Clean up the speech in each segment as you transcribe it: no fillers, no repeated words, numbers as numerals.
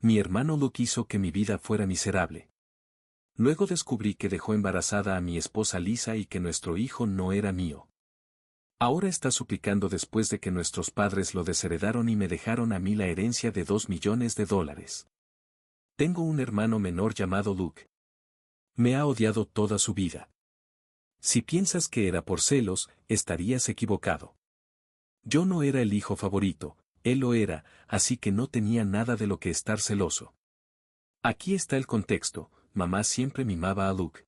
Mi hermano Luke hizo que mi vida fuera miserable. Luego descubrí que dejó embarazada a mi esposa Lisa y que nuestro hijo no era mío. Ahora está suplicando después de que nuestros padres lo desheredaron y me dejaron a mí la herencia de $2 millones. Tengo un hermano menor llamado Luke. Me ha odiado toda su vida. Si piensas que era por celos, estarías equivocado. Yo no era el hijo favorito, él lo era, así que no tenía nada de lo que estar celoso. Aquí está el contexto, mamá siempre mimaba a Luke.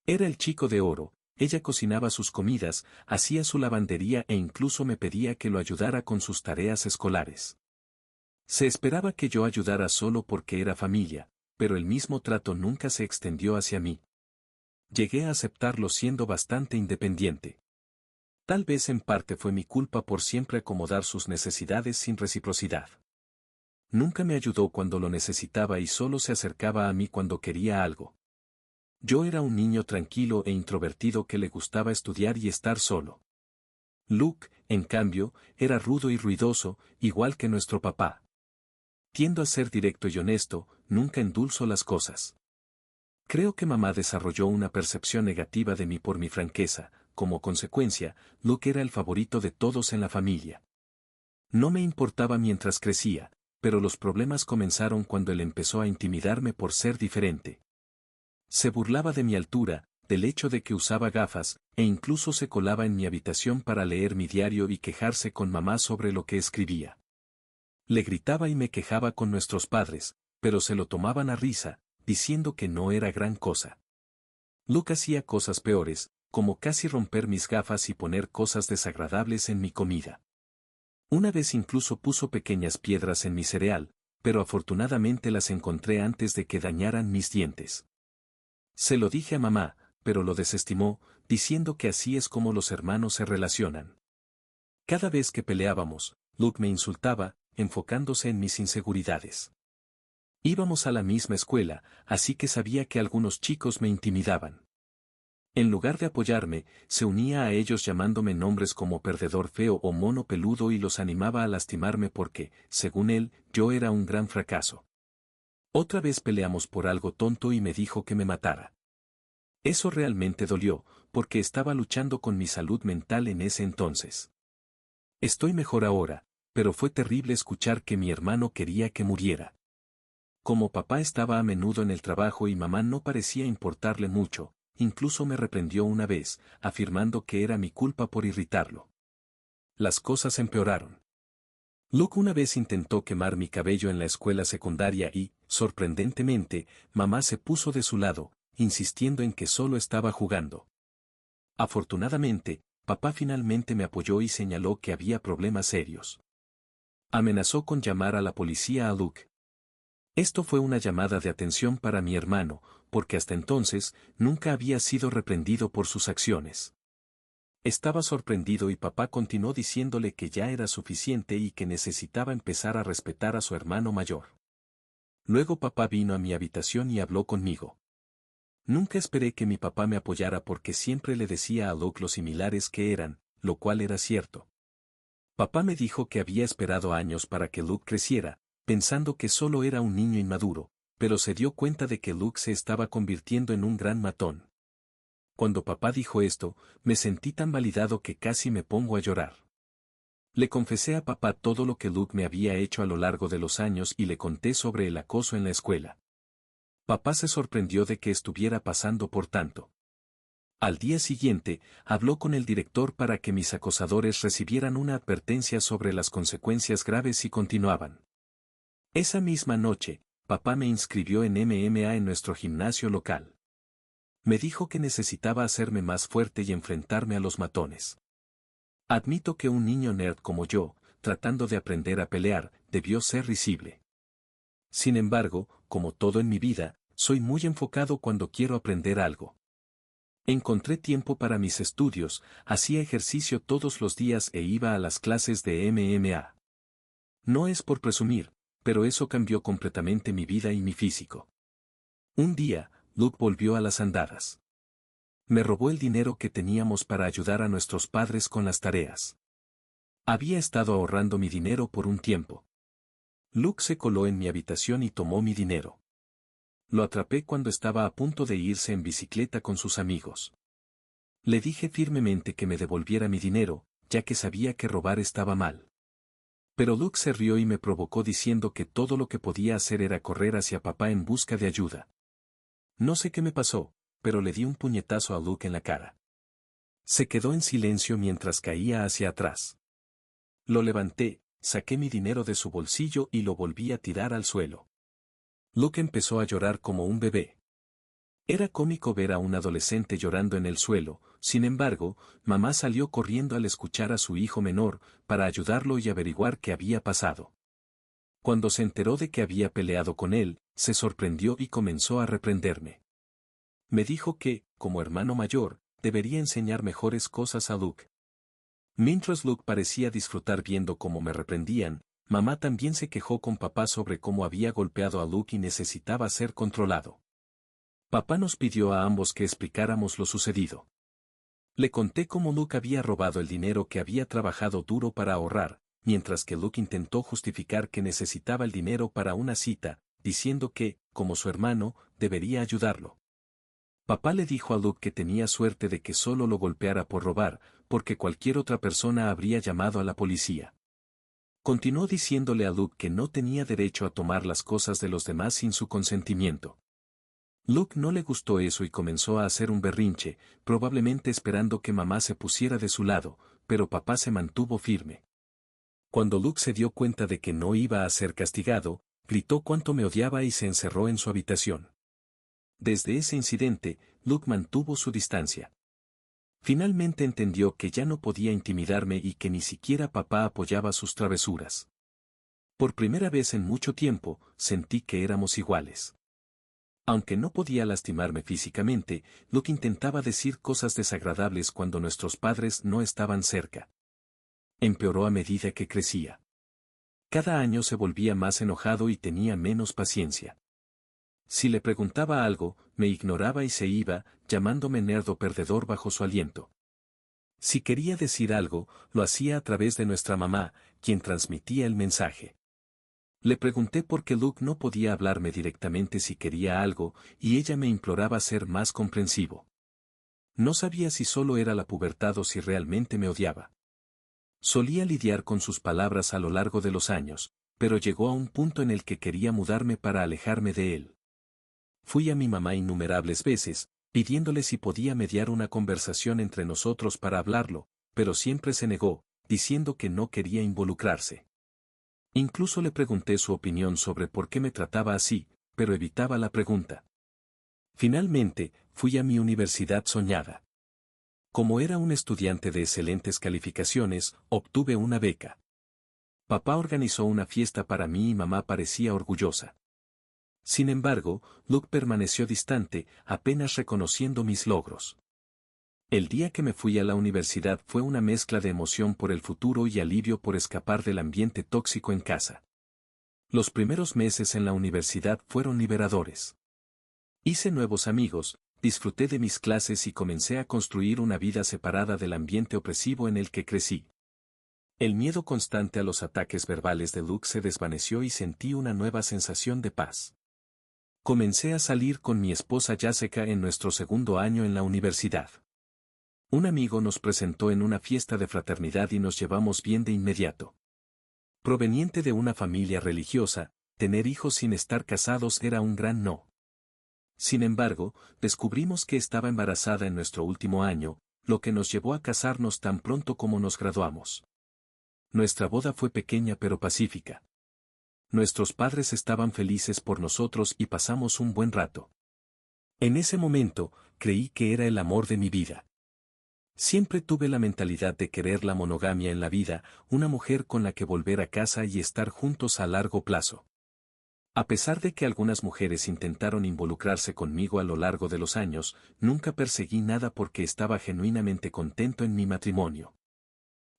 Era el chico de oro, ella cocinaba sus comidas, hacía su lavandería e incluso me pedía que lo ayudara con sus tareas escolares. Se esperaba que yo ayudara solo porque era familia, pero el mismo trato nunca se extendió hacia mí. Llegué a aceptarlo siendo bastante independiente. Tal vez en parte fue mi culpa por siempre acomodar sus necesidades sin reciprocidad. Nunca me ayudó cuando lo necesitaba y solo se acercaba a mí cuando quería algo. Yo era un niño tranquilo e introvertido que le gustaba estudiar y estar solo. Luke, en cambio, era rudo y ruidoso, igual que nuestro papá. Tiendo a ser directo y honesto, nunca endulzo las cosas. Creo que mamá desarrolló una percepción negativa de mí por mi franqueza, como consecuencia, Luke era el favorito de todos en la familia. No me importaba mientras crecía, pero los problemas comenzaron cuando él empezó a intimidarme por ser diferente. Se burlaba de mi altura, del hecho de que usaba gafas, e incluso se colaba en mi habitación para leer mi diario y quejarse con mamá sobre lo que escribía. Le gritaba y me quejaba con nuestros padres, pero se lo tomaban a risa, diciendo que no era gran cosa. Luke hacía cosas peores, como casi romper mis gafas y poner cosas desagradables en mi comida. Una vez incluso puso pequeñas piedras en mi cereal, pero afortunadamente las encontré antes de que dañaran mis dientes. Se lo dije a mamá, pero lo desestimó, diciendo que así es como los hermanos se relacionan. Cada vez que peleábamos, Luke me insultaba, enfocándose en mis inseguridades. Íbamos a la misma escuela, así que sabía que algunos chicos me intimidaban. En lugar de apoyarme, se unía a ellos llamándome nombres como perdedor feo o mono peludo y los animaba a lastimarme porque, según él, yo era un gran fracaso. Otra vez peleamos por algo tonto y me dijo que me matara. Eso realmente dolió, porque estaba luchando con mi salud mental en ese entonces. Estoy mejor ahora, pero fue terrible escuchar que mi hermano quería que muriera. Como papá estaba a menudo en el trabajo y mamá no parecía importarle mucho, incluso me reprendió una vez, afirmando que era mi culpa por irritarlo. Las cosas empeoraron. Luke una vez intentó quemar mi cabello en la escuela secundaria y, sorprendentemente, mamá se puso de su lado, insistiendo en que solo estaba jugando. Afortunadamente, papá finalmente me apoyó y señaló que había problemas serios. Amenazó con llamar a la policía a Luke. Esto fue una llamada de atención para mi hermano, porque hasta entonces nunca había sido reprendido por sus acciones. Estaba sorprendido y papá continuó diciéndole que ya era suficiente y que necesitaba empezar a respetar a su hermano mayor. Luego papá vino a mi habitación y habló conmigo. Nunca esperé que mi papá me apoyara porque siempre le decía a Luke lo similares que eran, lo cual era cierto. Papá me dijo que había esperado años para que Luke creciera, pensando que solo era un niño inmaduro, pero se dio cuenta de que Luke se estaba convirtiendo en un gran matón. Cuando papá dijo esto, me sentí tan validado que casi me pongo a llorar. Le confesé a papá todo lo que Luke me había hecho a lo largo de los años y le conté sobre el acoso en la escuela. Papá se sorprendió de que estuviera pasando por tanto. Al día siguiente, habló con el director para que mis acosadores recibieran una advertencia sobre las consecuencias graves y continuaban. Esa misma noche, papá me inscribió en MMA en nuestro gimnasio local. Me dijo que necesitaba hacerme más fuerte y enfrentarme a los matones. Admito que un niño nerd como yo, tratando de aprender a pelear, debió ser risible. Sin embargo, como todo en mi vida, soy muy enfocado cuando quiero aprender algo. Encontré tiempo para mis estudios, hacía ejercicio todos los días e iba a las clases de MMA. No es por presumir, pero eso cambió completamente mi vida y mi físico. Un día, Luke volvió a las andadas. Me robó el dinero que teníamos para ayudar a nuestros padres con las tareas. Había estado ahorrando mi dinero por un tiempo. Luke se coló en mi habitación y tomó mi dinero. Lo atrapé cuando estaba a punto de irse en bicicleta con sus amigos. Le dije firmemente que me devolviera mi dinero, ya que sabía que robar estaba mal. Pero Luke se rió y me provocó diciendo que todo lo que podía hacer era correr hacia papá en busca de ayuda. No sé qué me pasó, pero le di un puñetazo a Luke en la cara. Se quedó en silencio mientras caía hacia atrás. Lo levanté, saqué mi dinero de su bolsillo y lo volví a tirar al suelo. Luke empezó a llorar como un bebé. Era cómico ver a un adolescente llorando en el suelo, sin embargo, mamá salió corriendo al escuchar a su hijo menor, para ayudarlo y averiguar qué había pasado. Cuando se enteró de que había peleado con él, se sorprendió y comenzó a reprenderme. Me dijo que, como hermano mayor, debería enseñar mejores cosas a Luke. Mientras Luke parecía disfrutar viendo cómo me reprendían, mamá también se quejó con papá sobre cómo había golpeado a Luke y necesitaba ser controlado. Papá nos pidió a ambos que explicáramos lo sucedido. Le conté cómo Luke había robado el dinero que había trabajado duro para ahorrar, mientras que Luke intentó justificar que necesitaba el dinero para una cita, diciendo que, como su hermano, debería ayudarlo. Papá le dijo a Luke que tenía suerte de que solo lo golpeara por robar, porque cualquier otra persona habría llamado a la policía. Continuó diciéndole a Luke que no tenía derecho a tomar las cosas de los demás sin su consentimiento. Luke no le gustó eso y comenzó a hacer un berrinche, probablemente esperando que mamá se pusiera de su lado, pero papá se mantuvo firme. Cuando Luke se dio cuenta de que no iba a ser castigado, gritó cuánto me odiaba y se encerró en su habitación. Desde ese incidente, Luke mantuvo su distancia. Finalmente entendió que ya no podía intimidarme y que ni siquiera papá apoyaba sus travesuras. Por primera vez en mucho tiempo, sentí que éramos iguales. Aunque no podía lastimarme físicamente, Luke intentaba decir cosas desagradables cuando nuestros padres no estaban cerca. Empeoró a medida que crecía. Cada año se volvía más enojado y tenía menos paciencia. Si le preguntaba algo, me ignoraba y se iba, llamándome nerdo perdedor bajo su aliento. Si quería decir algo, lo hacía a través de nuestra mamá, quien transmitía el mensaje. Le pregunté por qué Luke no podía hablarme directamente si quería algo, y ella me imploraba ser más comprensivo. No sabía si solo era la pubertad o si realmente me odiaba. Solía lidiar con sus palabras a lo largo de los años, pero llegó a un punto en el que quería mudarme para alejarme de él. Fui a mi mamá innumerables veces, pidiéndole si podía mediar una conversación entre nosotros para hablarlo, pero siempre se negó, diciendo que no quería involucrarse. Incluso le pregunté su opinión sobre por qué me trataba así, pero evitaba la pregunta. Finalmente, fui a mi universidad soñada. Como era un estudiante de excelentes calificaciones, obtuve una beca. Papá organizó una fiesta para mí y mamá parecía orgullosa. Sin embargo, Luke permaneció distante, apenas reconociendo mis logros. El día que me fui a la universidad fue una mezcla de emoción por el futuro y alivio por escapar del ambiente tóxico en casa. Los primeros meses en la universidad fueron liberadores. Hice nuevos amigos, disfruté de mis clases y comencé a construir una vida separada del ambiente opresivo en el que crecí. El miedo constante a los ataques verbales de Luke se desvaneció y sentí una nueva sensación de paz. Comencé a salir con mi esposa Jessica en nuestro segundo año en la universidad. Un amigo nos presentó en una fiesta de fraternidad y nos llevamos bien de inmediato. Proveniente de una familia religiosa, tener hijos sin estar casados era un gran no. Sin embargo, descubrimos que estaba embarazada en nuestro último año, lo que nos llevó a casarnos tan pronto como nos graduamos. Nuestra boda fue pequeña pero pacífica. Nuestros padres estaban felices por nosotros y pasamos un buen rato. En ese momento, creí que era el amor de mi vida. Siempre tuve la mentalidad de querer la monogamia en la vida, una mujer con la que volver a casa y estar juntos a largo plazo. A pesar de que algunas mujeres intentaron involucrarse conmigo a lo largo de los años, nunca perseguí nada porque estaba genuinamente contento en mi matrimonio.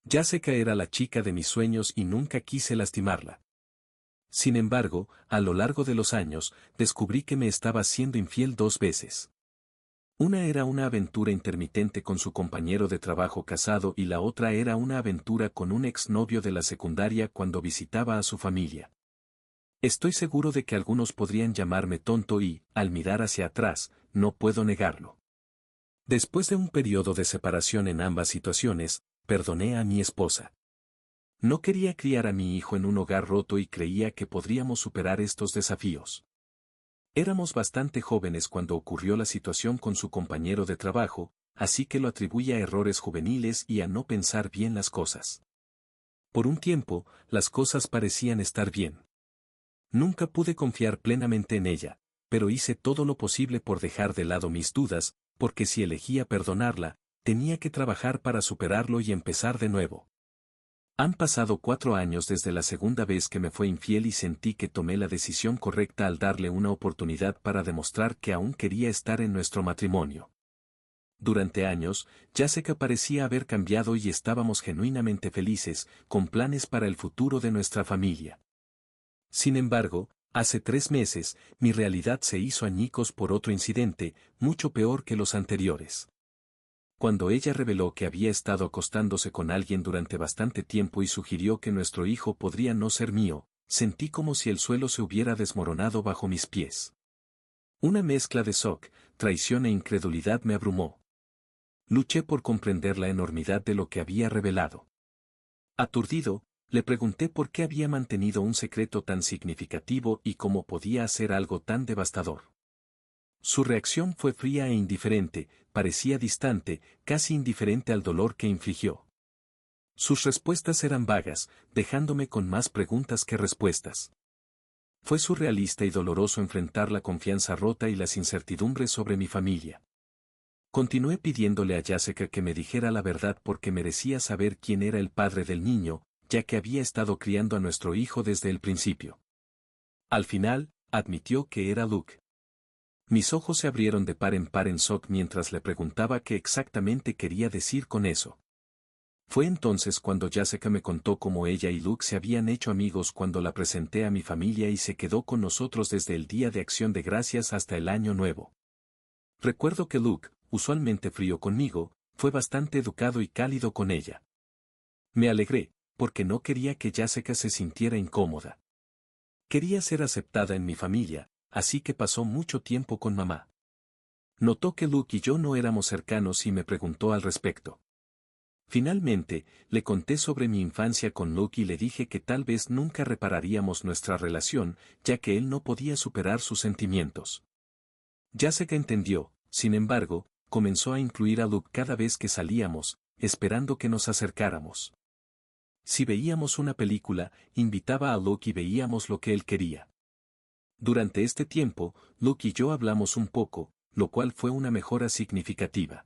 Jessica era la chica de mis sueños y nunca quise lastimarla. Sin embargo, a lo largo de los años, descubrí que me estaba siendo infiel 2 veces. Una era una aventura intermitente con su compañero de trabajo casado y la otra era una aventura con un exnovio de la secundaria cuando visitaba a su familia. Estoy seguro de que algunos podrían llamarme tonto y, al mirar hacia atrás, no puedo negarlo. Después de un periodo de separación en ambas situaciones, perdoné a mi esposa. No quería criar a mi hijo en un hogar roto y creía que podríamos superar estos desafíos. Éramos bastante jóvenes cuando ocurrió la situación con su compañero de trabajo, así que lo atribuye a errores juveniles y a no pensar bien las cosas. Por un tiempo, las cosas parecían estar bien. Nunca pude confiar plenamente en ella, pero hice todo lo posible por dejar de lado mis dudas, porque si elegía perdonarla, tenía que trabajar para superarlo y empezar de nuevo. Han pasado 4 años desde la segunda vez que me fue infiel y sentí que tomé la decisión correcta al darle una oportunidad para demostrar que aún quería estar en nuestro matrimonio. Durante años, Jessica parecía haber cambiado y estábamos genuinamente felices, con planes para el futuro de nuestra familia. Sin embargo, hace 3 meses, mi realidad se hizo añicos por otro incidente, mucho peor que los anteriores. Cuando ella reveló que había estado acostándose con alguien durante bastante tiempo y sugirió que nuestro hijo podría no ser mío, sentí como si el suelo se hubiera desmoronado bajo mis pies. Una mezcla de shock, traición e incredulidad me abrumó. Luché por comprender la enormidad de lo que había revelado. Aturdido, le pregunté por qué había mantenido un secreto tan significativo y cómo podía hacer algo tan devastador. Su reacción fue fría e indiferente, parecía distante, casi indiferente al dolor que infligió. Sus respuestas eran vagas, dejándome con más preguntas que respuestas. Fue surrealista y doloroso enfrentar la confianza rota y las incertidumbres sobre mi familia. Continué pidiéndole a Jessica que me dijera la verdad porque merecía saber quién era el padre del niño, ya que había estado criando a nuestro hijo desde el principio. Al final, admitió que era Luke. Mis ojos se abrieron de par en shock mientras le preguntaba qué exactamente quería decir con eso. Fue entonces cuando Jessica me contó cómo ella y Luke se habían hecho amigos cuando la presenté a mi familia y se quedó con nosotros desde el Día de Acción de Gracias hasta el Año Nuevo. Recuerdo que Luke, usualmente frío conmigo, fue bastante educado y cálido con ella. Me alegré, porque no quería que Jessica se sintiera incómoda. Quería ser aceptada en mi familia, así que pasó mucho tiempo con mamá. Notó que Luke y yo no éramos cercanos y me preguntó al respecto. Finalmente, le conté sobre mi infancia con Luke y le dije que tal vez nunca repararíamos nuestra relación, ya que él no podía superar sus sentimientos. Jessica entendió, sin embargo, comenzó a incluir a Luke cada vez que salíamos, esperando que nos acercáramos. Si veíamos una película, invitaba a Luke y veíamos lo que él quería. Durante este tiempo, Luke y yo hablamos un poco, lo cual fue una mejora significativa.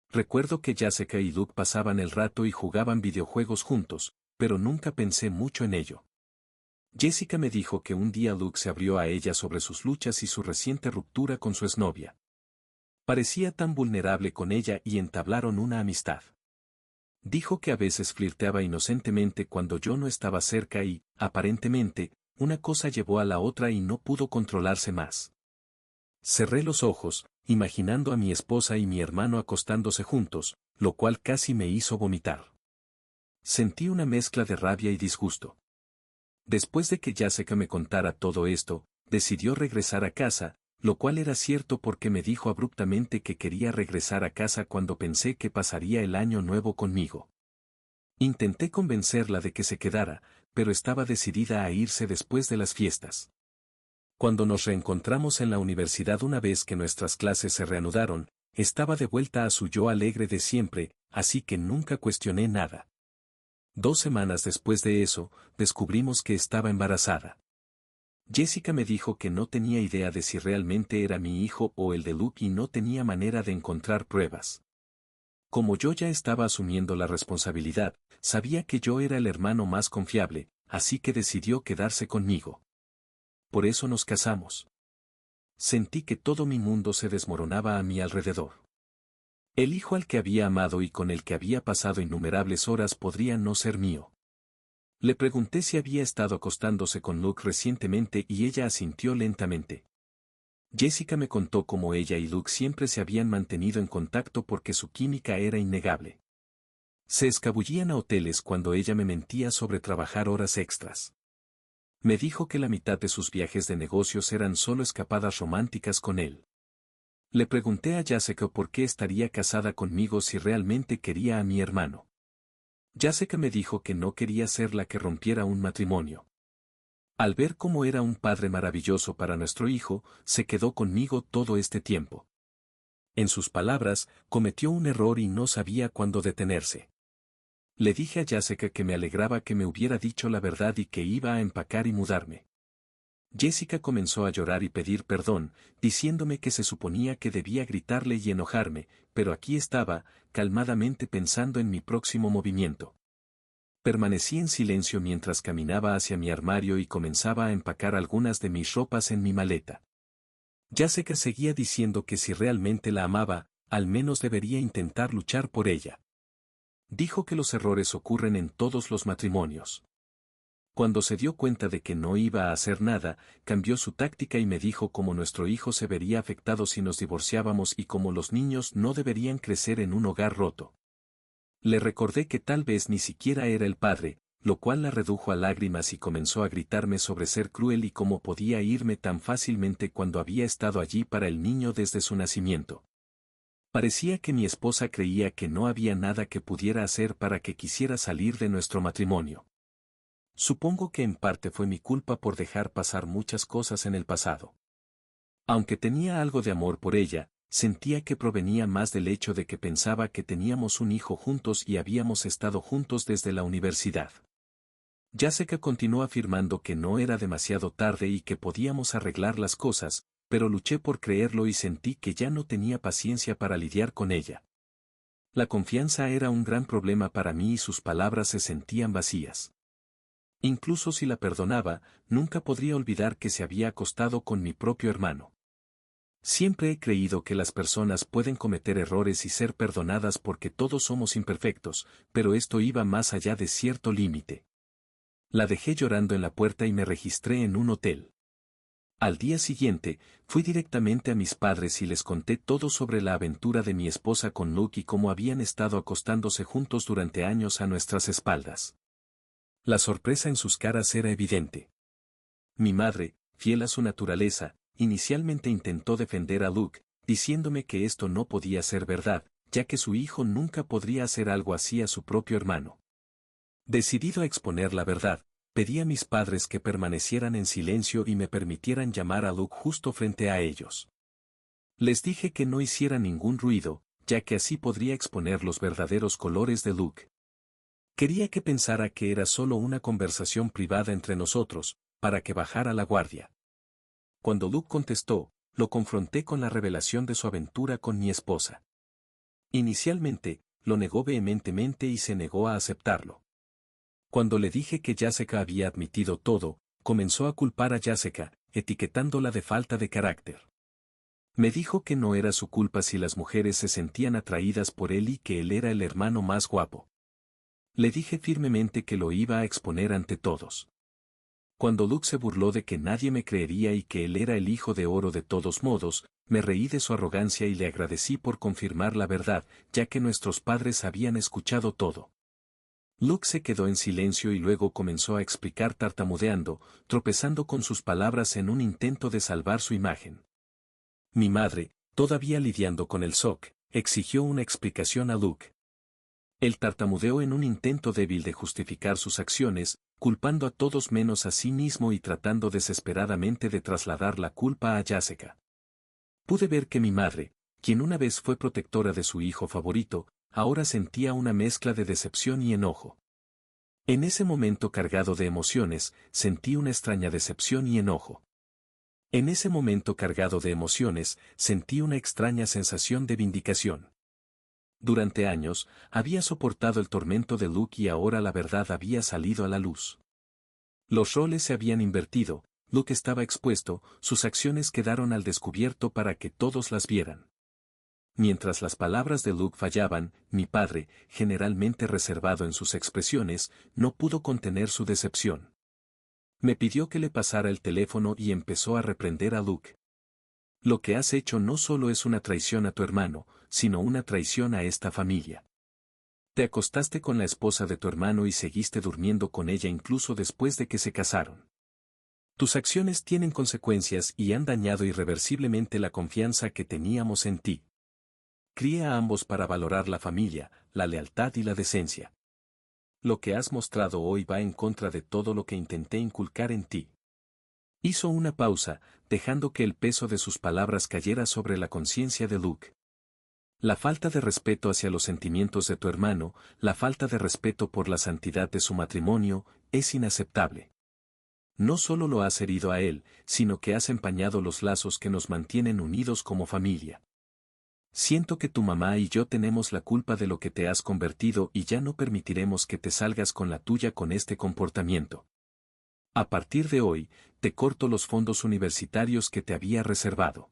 Recuerdo que Jessica y Luke pasaban el rato y jugaban videojuegos juntos, pero nunca pensé mucho en ello. Jessica me dijo que un día Luke se abrió a ella sobre sus luchas y su reciente ruptura con su exnovia. Parecía tan vulnerable con ella y entablaron una amistad. Dijo que a veces flirteaba inocentemente cuando yo no estaba cerca y, aparentemente, una cosa llevó a la otra y no pudo controlarse más. Cerré los ojos, imaginando a mi esposa y mi hermano acostándose juntos, lo cual casi me hizo vomitar. Sentí una mezcla de rabia y disgusto. Después de que Jessica me contara todo esto, decidió regresar a casa, lo cual era cierto porque me dijo abruptamente que quería regresar a casa cuando pensé que pasaría el año nuevo conmigo. Intenté convencerla de que se quedara, pero estaba decidida a irse después de las fiestas. Cuando nos reencontramos en la universidad una vez que nuestras clases se reanudaron, estaba de vuelta a su yo alegre de siempre, así que nunca cuestioné nada. 2 semanas después de eso, descubrimos que estaba embarazada. Jessica me dijo que no tenía idea de si realmente era mi hijo o el de Luke y no tenía manera de encontrar pruebas. Como yo ya estaba asumiendo la responsabilidad, sabía que yo era el hermano más confiable, así que decidió quedarse conmigo. Por eso nos casamos. Sentí que todo mi mundo se desmoronaba a mi alrededor. El hijo al que había amado y con el que había pasado innumerables horas podría no ser mío. Le pregunté si había estado acostándose con Luke recientemente y ella asintió lentamente. Jessica me contó cómo ella y Luke siempre se habían mantenido en contacto porque su química era innegable. Se escabullían a hoteles cuando ella me mentía sobre trabajar horas extras. Me dijo que la mitad de sus viajes de negocios eran solo escapadas románticas con él. Le pregunté a Jessica por qué estaría casada conmigo si realmente quería a mi hermano. Jessica me dijo que no quería ser la que rompiera un matrimonio. Al ver cómo era un padre maravilloso para nuestro hijo, se quedó conmigo todo este tiempo. En sus palabras, cometió un error y no sabía cuándo detenerse. Le dije a Jessica que me alegraba que me hubiera dicho la verdad y que iba a empacar y mudarme. Jessica comenzó a llorar y pedir perdón, diciéndome que se suponía que debía gritarle y enojarme, pero aquí estaba, calmadamente pensando en mi próximo movimiento. Permanecí en silencio mientras caminaba hacia mi armario y comenzaba a empacar algunas de mis ropas en mi maleta. Jessica seguía diciendo que si realmente la amaba, al menos debería intentar luchar por ella. Dijo que los errores ocurren en todos los matrimonios. Cuando se dio cuenta de que no iba a hacer nada, cambió su táctica y me dijo cómo nuestro hijo se vería afectado si nos divorciábamos y cómo los niños no deberían crecer en un hogar roto. Le recordé que tal vez ni siquiera era el padre, lo cual la redujo a lágrimas y comenzó a gritarme sobre ser cruel y cómo podía irme tan fácilmente cuando había estado allí para el niño desde su nacimiento. Parecía que mi esposa creía que no había nada que pudiera hacer para que quisiera salir de nuestro matrimonio. Supongo que en parte fue mi culpa por dejar pasar muchas cosas en el pasado. Aunque tenía algo de amor por ella, sentía que provenía más del hecho de que pensaba que teníamos un hijo juntos y habíamos estado juntos desde la universidad. Jessica continuó afirmando que no era demasiado tarde y que podíamos arreglar las cosas, pero luché por creerlo y sentí que ya no tenía paciencia para lidiar con ella. La confianza era un gran problema para mí y sus palabras se sentían vacías. Incluso si la perdonaba, nunca podría olvidar que se había acostado con mi propio hermano. Siempre he creído que las personas pueden cometer errores y ser perdonadas porque todos somos imperfectos, pero esto iba más allá de cierto límite. La dejé llorando en la puerta y me registré en un hotel. Al día siguiente, fui directamente a mis padres y les conté todo sobre la aventura de mi esposa con Luke y cómo habían estado acostándose juntos durante años a nuestras espaldas. La sorpresa en sus caras era evidente. Mi madre, fiel a su naturaleza, inicialmente intentó defender a Luke, diciéndome que esto no podía ser verdad, ya que su hijo nunca podría hacer algo así a su propio hermano. Decidido a exponer la verdad, pedí a mis padres que permanecieran en silencio y me permitieran llamar a Luke justo frente a ellos. Les dije que no hiciera ningún ruido, ya que así podría exponer los verdaderos colores de Luke. Quería que pensara que era solo una conversación privada entre nosotros, para que bajara la guardia. Cuando Luke contestó, lo confronté con la revelación de su aventura con mi esposa. Inicialmente, lo negó vehementemente y se negó a aceptarlo. Cuando le dije que Jessica había admitido todo, comenzó a culpar a Jessica, etiquetándola de falta de carácter. Me dijo que no era su culpa si las mujeres se sentían atraídas por él y que él era el hermano más guapo. Le dije firmemente que lo iba a exponer ante todos. Cuando Luke se burló de que nadie me creería y que él era el hijo de oro de todos modos, me reí de su arrogancia y le agradecí por confirmar la verdad, ya que nuestros padres habían escuchado todo. Luke se quedó en silencio y luego comenzó a explicar tartamudeando, tropezando con sus palabras en un intento de salvar su imagen. Mi madre, todavía lidiando con el shock, exigió una explicación a Luke. Él tartamudeó en un intento débil de justificar sus acciones, culpando a todos menos a sí mismo y tratando desesperadamente de trasladar la culpa a Jessica. Pude ver que mi madre, quien una vez fue protectora de su hijo favorito, ahora sentía una mezcla de decepción y enojo. En ese momento cargado de emociones, sentí una extraña decepción y enojo. En ese momento cargado de emociones, sentí una extraña sensación de vindicación. Durante años, había soportado el tormento de Luke y ahora la verdad había salido a la luz. Los roles se habían invertido, Luke estaba expuesto, sus acciones quedaron al descubierto para que todos las vieran. Mientras las palabras de Luke fallaban, mi padre, generalmente reservado en sus expresiones, no pudo contener su decepción. Me pidió que le pasara el teléfono y empezó a reprender a Luke. Lo que has hecho no solo es una traición a tu hermano, sino una traición a esta familia. Te acostaste con la esposa de tu hermano y seguiste durmiendo con ella incluso después de que se casaron. Tus acciones tienen consecuencias y han dañado irreversiblemente la confianza que teníamos en ti. Crié a ambos para valorar la familia, la lealtad y la decencia. Lo que has mostrado hoy va en contra de todo lo que intenté inculcar en ti. Hizo una pausa, dejando que el peso de sus palabras cayera sobre la conciencia de Luke. La falta de respeto hacia los sentimientos de tu hermano, la falta de respeto por la santidad de su matrimonio, es inaceptable. No solo lo has herido a él, sino que has empañado los lazos que nos mantienen unidos como familia. Siento que tu mamá y yo tenemos la culpa de lo que te has convertido y ya no permitiremos que te salgas con la tuya con este comportamiento. A partir de hoy, te corto los fondos universitarios que te había reservado.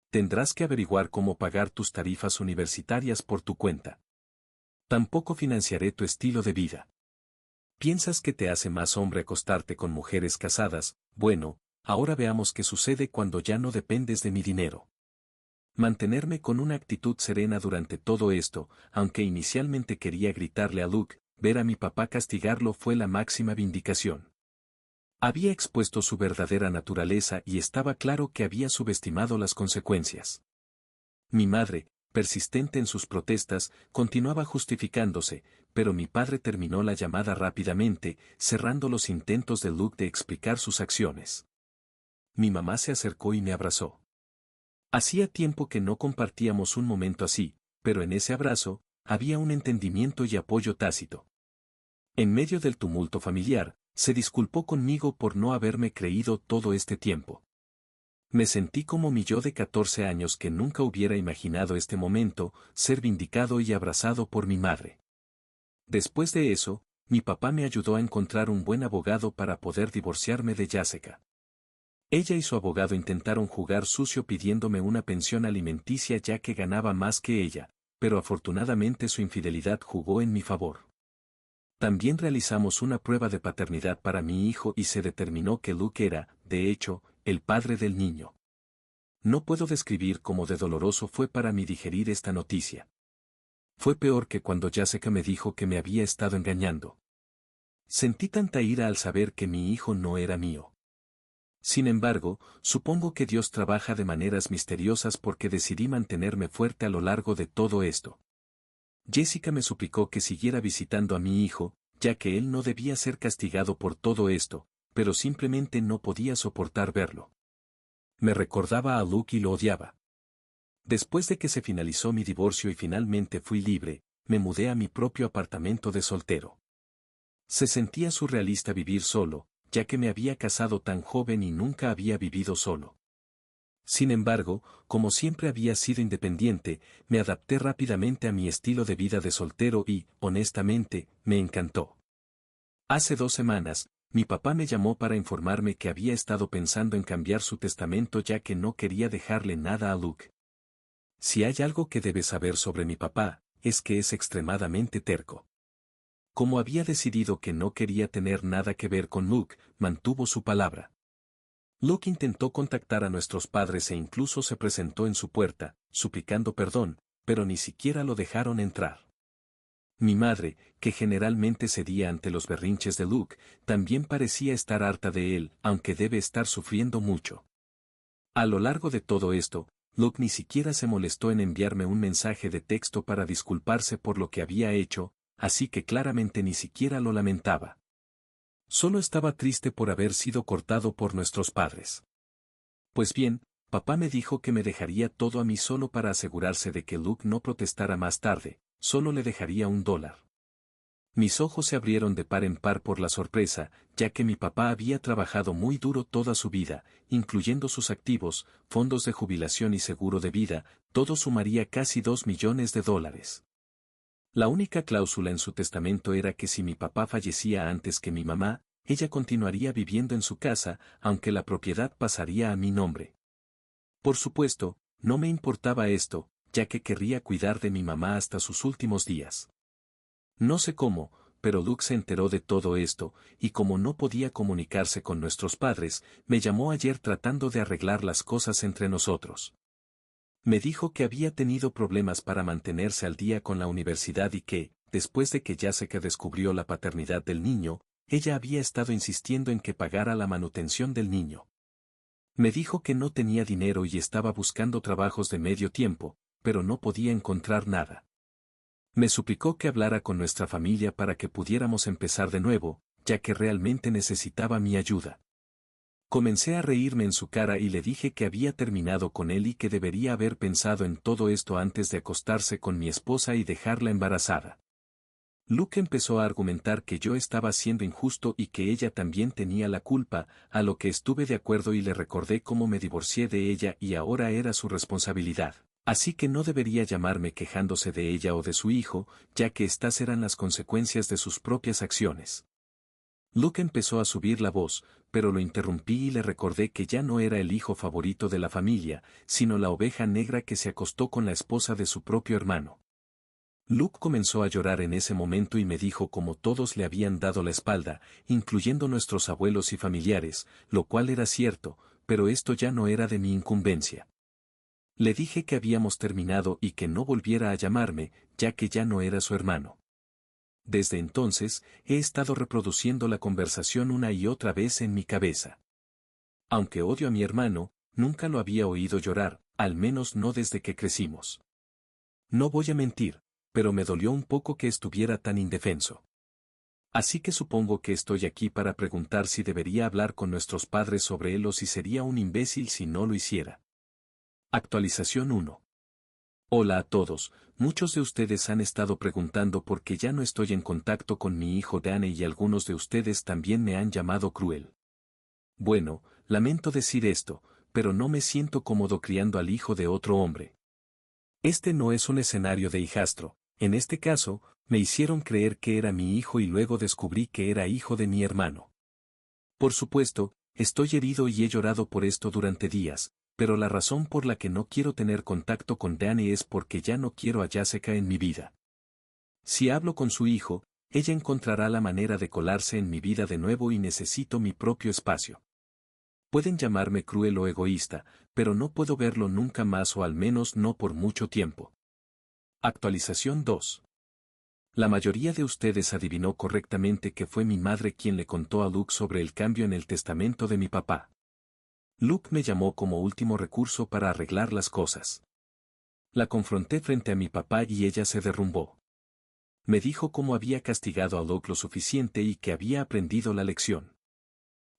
Tendrás que averiguar cómo pagar tus tarifas universitarias por tu cuenta. Tampoco financiaré tu estilo de vida. ¿Piensas que te hace más hombre acostarte con mujeres casadas? Bueno, ahora veamos qué sucede cuando ya no dependes de mi dinero. Mantenerme con una actitud serena durante todo esto, aunque inicialmente quería gritarle a Luke, ver a mi papá castigarlo fue la máxima vindicación. Había expuesto su verdadera naturaleza y estaba claro que había subestimado las consecuencias. Mi madre, persistente en sus protestas, continuaba justificándose, pero mi padre terminó la llamada rápidamente, cerrando los intentos de Luke de explicar sus acciones. Mi mamá se acercó y me abrazó. Hacía tiempo que no compartíamos un momento así, pero en ese abrazo, había un entendimiento y apoyo tácito. En medio del tumulto familiar, se disculpó conmigo por no haberme creído todo este tiempo. Me sentí como mi yo de 14 años que nunca hubiera imaginado este momento, ser vindicado y abrazado por mi madre. Después de eso, mi papá me ayudó a encontrar un buen abogado para poder divorciarme de Jessica. Ella y su abogado intentaron jugar sucio pidiéndome una pensión alimenticia ya que ganaba más que ella, pero afortunadamente su infidelidad jugó en mi favor. También realizamos una prueba de paternidad para mi hijo y se determinó que Luke era, de hecho, el padre del niño. No puedo describir cómo de doloroso fue para mí digerir esta noticia. Fue peor que cuando Jessica me dijo que me había estado engañando. Sentí tanta ira al saber que mi hijo no era mío. Sin embargo, supongo que Dios trabaja de maneras misteriosas porque decidí mantenerme fuerte a lo largo de todo esto. Jessica me suplicó que siguiera visitando a mi hijo, ya que él no debía ser castigado por todo esto, pero simplemente no podía soportar verlo. Me recordaba a Luke y lo odiaba. Después de que se finalizó mi divorcio y finalmente fui libre, me mudé a mi propio apartamento de soltero. Se sentía surrealista vivir solo, ya que me había casado tan joven y nunca había vivido solo. Sin embargo, como siempre había sido independiente, me adapté rápidamente a mi estilo de vida de soltero y, honestamente, me encantó. Hace 2 semanas, mi papá me llamó para informarme que había estado pensando en cambiar su testamento ya que no quería dejarle nada a Luke. Si hay algo que debes saber sobre mi papá, es que es extremadamente terco. Como había decidido que no quería tener nada que ver con Luke, mantuvo su palabra. Luke intentó contactar a nuestros padres e incluso se presentó en su puerta, suplicando perdón, pero ni siquiera lo dejaron entrar. Mi madre, que generalmente cedía ante los berrinches de Luke, también parecía estar harta de él, aunque debe estar sufriendo mucho. A lo largo de todo esto, Luke ni siquiera se molestó en enviarme un mensaje de texto para disculparse por lo que había hecho, así que claramente ni siquiera lo lamentaba. Solo estaba triste por haber sido cortado por nuestros padres. Pues bien, papá me dijo que me dejaría todo a mí solo para asegurarse de que Luke no protestara más tarde, solo le dejaría $1. Mis ojos se abrieron de par en par por la sorpresa, ya que mi papá había trabajado muy duro toda su vida, incluyendo sus activos, fondos de jubilación y seguro de vida, todo sumaría casi $2 millones. La única cláusula en su testamento era que si mi papá fallecía antes que mi mamá, ella continuaría viviendo en su casa, aunque la propiedad pasaría a mi nombre. Por supuesto, no me importaba esto, ya que querría cuidar de mi mamá hasta sus últimos días. No sé cómo, pero Luke se enteró de todo esto, y como no podía comunicarse con nuestros padres, me llamó ayer tratando de arreglar las cosas entre nosotros. Me dijo que había tenido problemas para mantenerse al día con la universidad y que, después de que Jessica descubrió la paternidad del niño, ella había estado insistiendo en que pagara la manutención del niño. Me dijo que no tenía dinero y estaba buscando trabajos de medio tiempo, pero no podía encontrar nada. Me suplicó que hablara con nuestra familia para que pudiéramos empezar de nuevo, ya que realmente necesitaba mi ayuda. Comencé a reírme en su cara y le dije que había terminado con él y que debería haber pensado en todo esto antes de acostarse con mi esposa y dejarla embarazada. Luke empezó a argumentar que yo estaba siendo injusto y que ella también tenía la culpa, a lo que estuve de acuerdo y le recordé cómo me divorcié de ella y ahora era su responsabilidad. Así que no debería llamarme quejándose de ella o de su hijo, ya que estas eran las consecuencias de sus propias acciones. Luke empezó a subir la voz, pero lo interrumpí y le recordé que ya no era el hijo favorito de la familia, sino la oveja negra que se acostó con la esposa de su propio hermano. Luke comenzó a llorar en ese momento y me dijo cómo todos le habían dado la espalda, incluyendo nuestros abuelos y familiares, lo cual era cierto, pero esto ya no era de mi incumbencia. Le dije que habíamos terminado y que no volviera a llamarme, ya que ya no era su hermano. Desde entonces, he estado reproduciendo la conversación una y otra vez en mi cabeza. Aunque odio a mi hermano, nunca lo había oído llorar, al menos no desde que crecimos. No voy a mentir, pero me dolió un poco que estuviera tan indefenso. Así que supongo que estoy aquí para preguntar si debería hablar con nuestros padres sobre él o si sería un imbécil si no lo hiciera. Actualización 1. Hola a todos, muchos de ustedes han estado preguntando por qué ya no estoy en contacto con mi hijo Danny y algunos de ustedes también me han llamado cruel. Bueno, lamento decir esto, pero no me siento cómodo criando al hijo de otro hombre. Este no es un escenario de hijastro, en este caso, me hicieron creer que era mi hijo y luego descubrí que era hijo de mi hermano. Por supuesto, estoy herido y he llorado por esto durante días, pero la razón por la que no quiero tener contacto con Danny es porque ya no quiero a Jessica en mi vida. Si hablo con su hijo, ella encontrará la manera de colarse en mi vida de nuevo y necesito mi propio espacio. Pueden llamarme cruel o egoísta, pero no puedo verlo nunca más o al menos no por mucho tiempo. Actualización 2. La mayoría de ustedes adivinó correctamente que fue mi madre quien le contó a Luke sobre el cambio en el testamento de mi papá. Luke me llamó como último recurso para arreglar las cosas. La confronté frente a mi papá y ella se derrumbó. Me dijo cómo había castigado a Luke lo suficiente y que había aprendido la lección.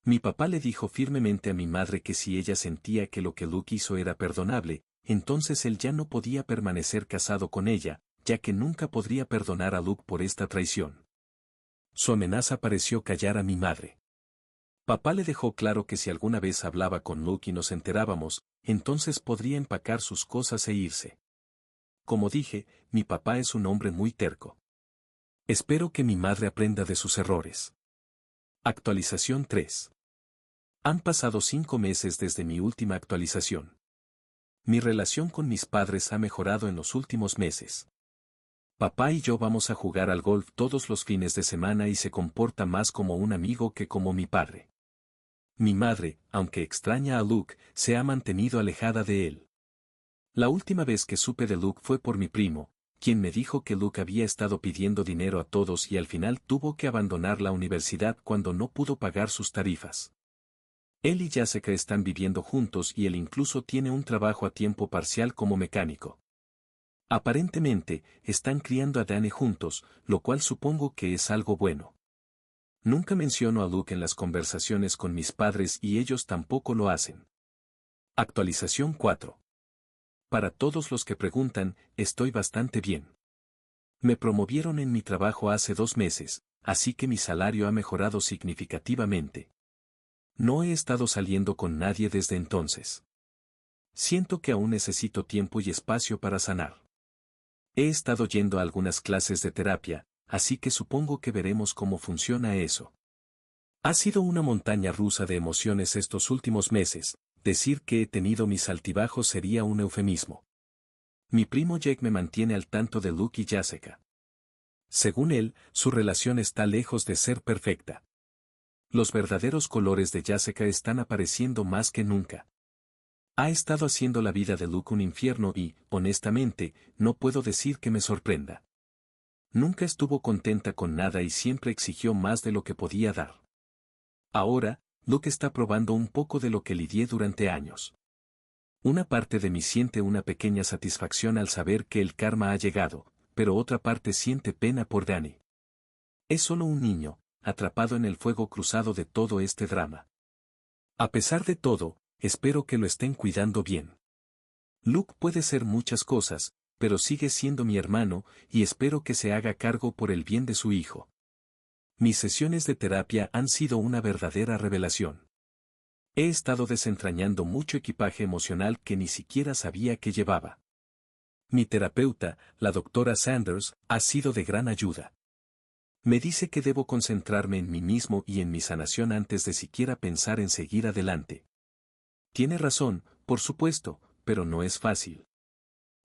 Mi papá le dijo firmemente a mi madre que si ella sentía que lo que Luke hizo era perdonable, entonces él ya no podía permanecer casado con ella, ya que nunca podría perdonar a Luke por esta traición. Su amenaza pareció callar a mi madre. Papá le dejó claro que si alguna vez hablaba con Luke y nos enterábamos, entonces podría empacar sus cosas e irse. Como dije, mi papá es un hombre muy terco. Espero que mi madre aprenda de sus errores. Actualización 3. Han pasado 5 meses desde mi última actualización. Mi relación con mis padres ha mejorado en los últimos meses. Papá y yo vamos a jugar al golf todos los fines de semana y se comporta más como un amigo que como mi padre. Mi madre, aunque extraña a Luke, se ha mantenido alejada de él. La última vez que supe de Luke fue por mi primo, quien me dijo que Luke había estado pidiendo dinero a todos y al final tuvo que abandonar la universidad cuando no pudo pagar sus tarifas. Él y Jessica están viviendo juntos y él incluso tiene un trabajo a tiempo parcial como mecánico. Aparentemente, están criando a Danny juntos, lo cual supongo que es algo bueno. Nunca menciono a Luke en las conversaciones con mis padres y ellos tampoco lo hacen. Actualización 4. Para todos los que preguntan, estoy bastante bien. Me promovieron en mi trabajo hace 2 meses, así que mi salario ha mejorado significativamente. No he estado saliendo con nadie desde entonces. Siento que aún necesito tiempo y espacio para sanar. He estado yendo a algunas clases de terapia, así que supongo que veremos cómo funciona eso. Ha sido una montaña rusa de emociones estos últimos meses, decir que he tenido mis altibajos sería un eufemismo. Mi primo Jake me mantiene al tanto de Luke y Jessica. Según él, su relación está lejos de ser perfecta. Los verdaderos colores de Jessica están apareciendo más que nunca. Ha estado haciendo la vida de Luke un infierno y, honestamente, no puedo decir que me sorprenda. Nunca estuvo contenta con nada y siempre exigió más de lo que podía dar. Ahora, Luke está probando un poco de lo que lidié durante años. Una parte de mí siente una pequeña satisfacción al saber que el karma ha llegado, pero otra parte siente pena por Danny. Es solo un niño, atrapado en el fuego cruzado de todo este drama. A pesar de todo, espero que lo estén cuidando bien. Luke puede ser muchas cosas, pero sigue siendo mi hermano, y espero que se haga cargo por el bien de su hijo. Mis sesiones de terapia han sido una verdadera revelación. He estado desentrañando mucho equipaje emocional que ni siquiera sabía que llevaba. Mi terapeuta, la doctora Sanders, ha sido de gran ayuda. Me dice que debo concentrarme en mí mismo y en mi sanación antes de siquiera pensar en seguir adelante. Tiene razón, por supuesto, pero no es fácil.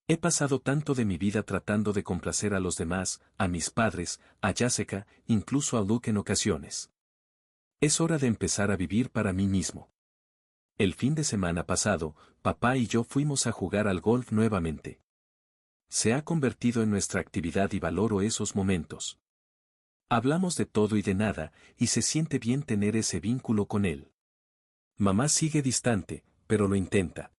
He pasado tanto de mi vida tratando de complacer a los demás, a mis padres, a Jessica, incluso a Luke en ocasiones. Es hora de empezar a vivir para mí mismo. El fin de semana pasado, papá y yo fuimos a jugar al golf nuevamente. Se ha convertido en nuestra actividad y valoro esos momentos. Hablamos de todo y de nada, y se siente bien tener ese vínculo con él. Mamá sigue distante, pero lo intenta.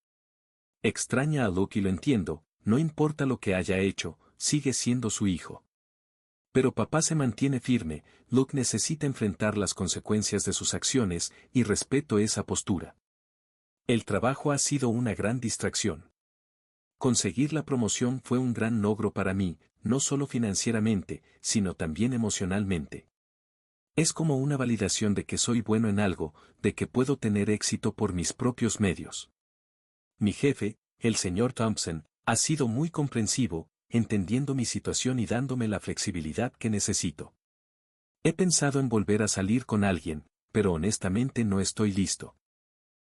Extraña a Luke y lo entiendo, no importa lo que haya hecho, sigue siendo su hijo. Pero papá se mantiene firme, Luke necesita enfrentar las consecuencias de sus acciones, y respeto esa postura. El trabajo ha sido una gran distracción. Conseguir la promoción fue un gran logro para mí, no solo financieramente, sino también emocionalmente. Es como una validación de que soy bueno en algo, de que puedo tener éxito por mis propios medios. Mi jefe, el señor Thompson, ha sido muy comprensivo, entendiendo mi situación y dándome la flexibilidad que necesito. He pensado en volver a salir con alguien, pero honestamente no estoy listo.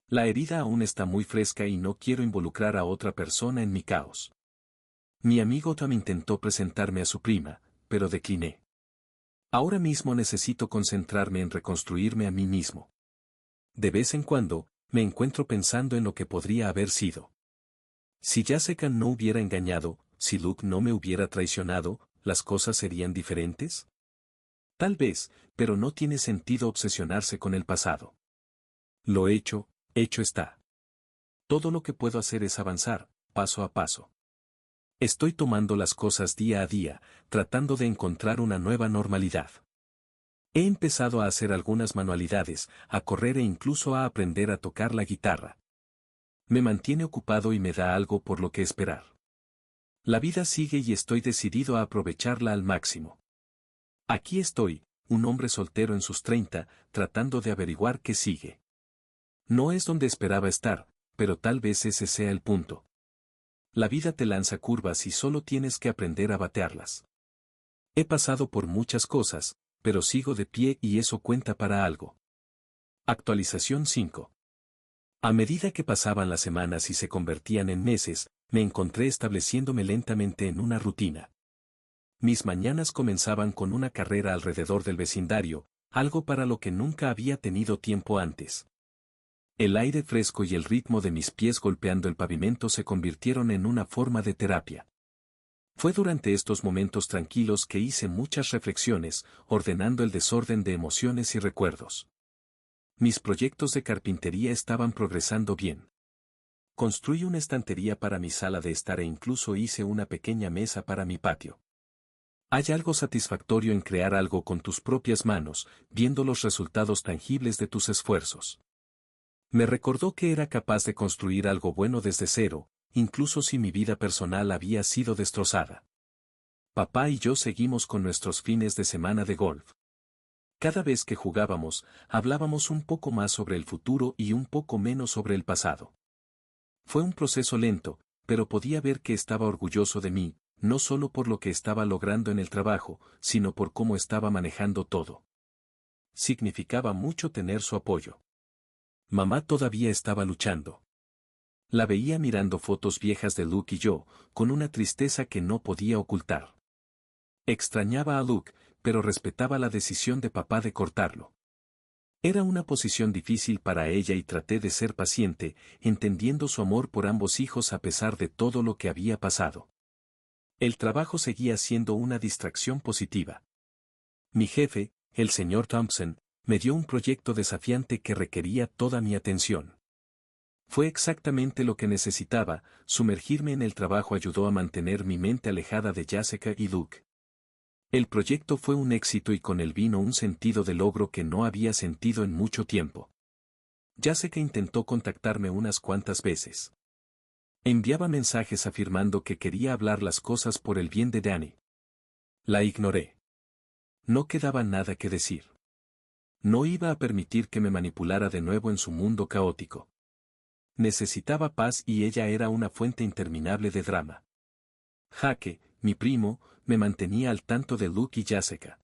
La herida aún está muy fresca y no quiero involucrar a otra persona en mi caos. Mi amigo Tom intentó presentarme a su prima, pero decliné. Ahora mismo necesito concentrarme en reconstruirme a mí mismo. De vez en cuando, me encuentro pensando en lo que podría haber sido. Si Jessica no hubiera engañado, si Luke no me hubiera traicionado, ¿las cosas serían diferentes? Tal vez, pero no tiene sentido obsesionarse con el pasado. Lo hecho está. Todo lo que puedo hacer es avanzar, paso a paso. Estoy tomando las cosas día a día, tratando de encontrar una nueva normalidad. He empezado a hacer algunas manualidades, a correr e incluso a aprender a tocar la guitarra. Me mantiene ocupado y me da algo por lo que esperar. La vida sigue y estoy decidido a aprovecharla al máximo. Aquí estoy, un hombre soltero en sus 30, tratando de averiguar qué sigue. No es donde esperaba estar, pero tal vez ese sea el punto. La vida te lanza curvas y solo tienes que aprender a batearlas. He pasado por muchas cosas, pero sigo de pie y eso cuenta para algo. Actualización 5. A medida que pasaban las semanas y se convertían en meses, me encontré estableciéndome lentamente en una rutina. Mis mañanas comenzaban con una carrera alrededor del vecindario, algo para lo que nunca había tenido tiempo antes. El aire fresco y el ritmo de mis pies golpeando el pavimento se convirtieron en una forma de terapia. Fue durante estos momentos tranquilos que hice muchas reflexiones, ordenando el desorden de emociones y recuerdos. Mis proyectos de carpintería estaban progresando bien. Construí una estantería para mi sala de estar e incluso hice una pequeña mesa para mi patio. Hay algo satisfactorio en crear algo con tus propias manos, viendo los resultados tangibles de tus esfuerzos. Me recordó que era capaz de construir algo bueno desde cero, incluso si mi vida personal había sido destrozada. Papá y yo seguimos con nuestros fines de semana de golf. Cada vez que jugábamos, hablábamos un poco más sobre el futuro y un poco menos sobre el pasado. Fue un proceso lento, pero podía ver que estaba orgulloso de mí, no solo por lo que estaba logrando en el trabajo, sino por cómo estaba manejando todo. Significaba mucho tener su apoyo. Mamá todavía estaba luchando. La veía mirando fotos viejas de Luke y yo, con una tristeza que no podía ocultar. Extrañaba a Luke, pero respetaba la decisión de papá de cortarlo. Era una posición difícil para ella y traté de ser paciente, entendiendo su amor por ambos hijos a pesar de todo lo que había pasado. El trabajo seguía siendo una distracción positiva. Mi jefe, el señor Thompson, me dio un proyecto desafiante que requería toda mi atención. Fue exactamente lo que necesitaba. Sumergirme en el trabajo ayudó a mantener mi mente alejada de Jessica y Luke. El proyecto fue un éxito y con él vino un sentido de logro que no había sentido en mucho tiempo. Jessica intentó contactarme unas cuantas veces. Enviaba mensajes afirmando que quería hablar las cosas por el bien de Danny. La ignoré. No quedaba nada que decir. No iba a permitir que me manipulara de nuevo en su mundo caótico. Necesitaba paz y ella era una fuente interminable de drama. Jake, mi primo, me mantenía al tanto de Luke y Jessica.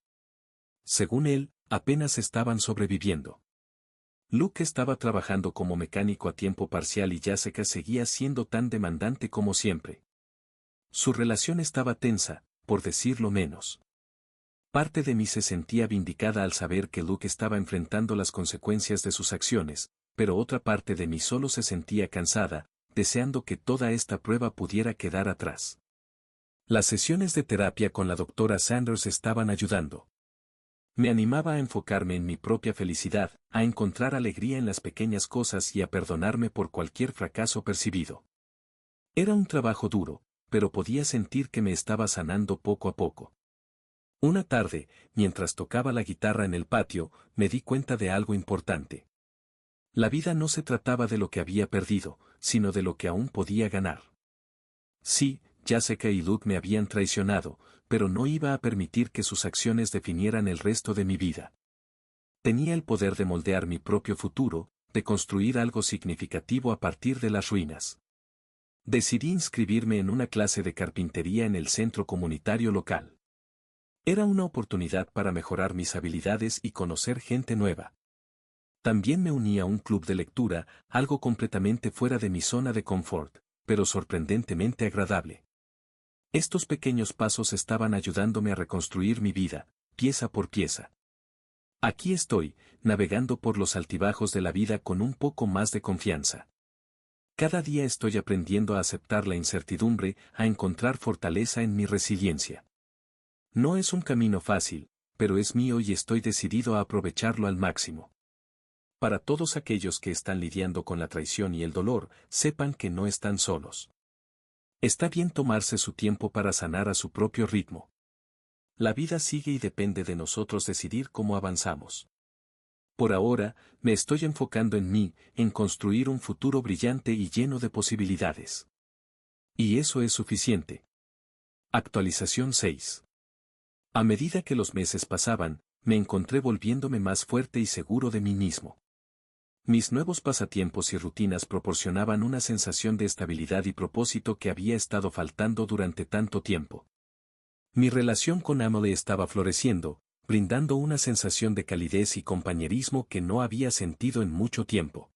Según él, apenas estaban sobreviviendo. Luke estaba trabajando como mecánico a tiempo parcial y Jessica seguía siendo tan demandante como siempre. Su relación estaba tensa, por decirlo menos. Parte de mí se sentía vindicada al saber que Luke estaba enfrentando las consecuencias de sus acciones, pero otra parte de mí solo se sentía cansada, deseando que toda esta prueba pudiera quedar atrás. Las sesiones de terapia con la doctora Sanders estaban ayudando. Me animaba a enfocarme en mi propia felicidad, a encontrar alegría en las pequeñas cosas y a perdonarme por cualquier fracaso percibido. Era un trabajo duro, pero podía sentir que me estaba sanando poco a poco. Una tarde, mientras tocaba la guitarra en el patio, me di cuenta de algo importante. La vida no se trataba de lo que había perdido, sino de lo que aún podía ganar. Sí, Jessica y Luke me habían traicionado, pero no iba a permitir que sus acciones definieran el resto de mi vida. Tenía el poder de moldear mi propio futuro, de construir algo significativo a partir de las ruinas. Decidí inscribirme en una clase de carpintería en el centro comunitario local. Era una oportunidad para mejorar mis habilidades y conocer gente nueva. También me uní a un club de lectura, algo completamente fuera de mi zona de confort, pero sorprendentemente agradable. Estos pequeños pasos estaban ayudándome a reconstruir mi vida, pieza por pieza. Aquí estoy, navegando por los altibajos de la vida con un poco más de confianza. Cada día estoy aprendiendo a aceptar la incertidumbre, a encontrar fortaleza en mi resiliencia. No es un camino fácil, pero es mío y estoy decidido a aprovecharlo al máximo. Para todos aquellos que están lidiando con la traición y el dolor, sepan que no están solos. Está bien tomarse su tiempo para sanar a su propio ritmo. La vida sigue y depende de nosotros decidir cómo avanzamos. Por ahora, me estoy enfocando en mí, en construir un futuro brillante y lleno de posibilidades. Y eso es suficiente. Actualización 6. A medida que los meses pasaban, me encontré volviéndome más fuerte y seguro de mí mismo. Mis nuevos pasatiempos y rutinas proporcionaban una sensación de estabilidad y propósito que había estado faltando durante tanto tiempo. Mi relación con Emily estaba floreciendo, brindando una sensación de calidez y compañerismo que no había sentido en mucho tiempo.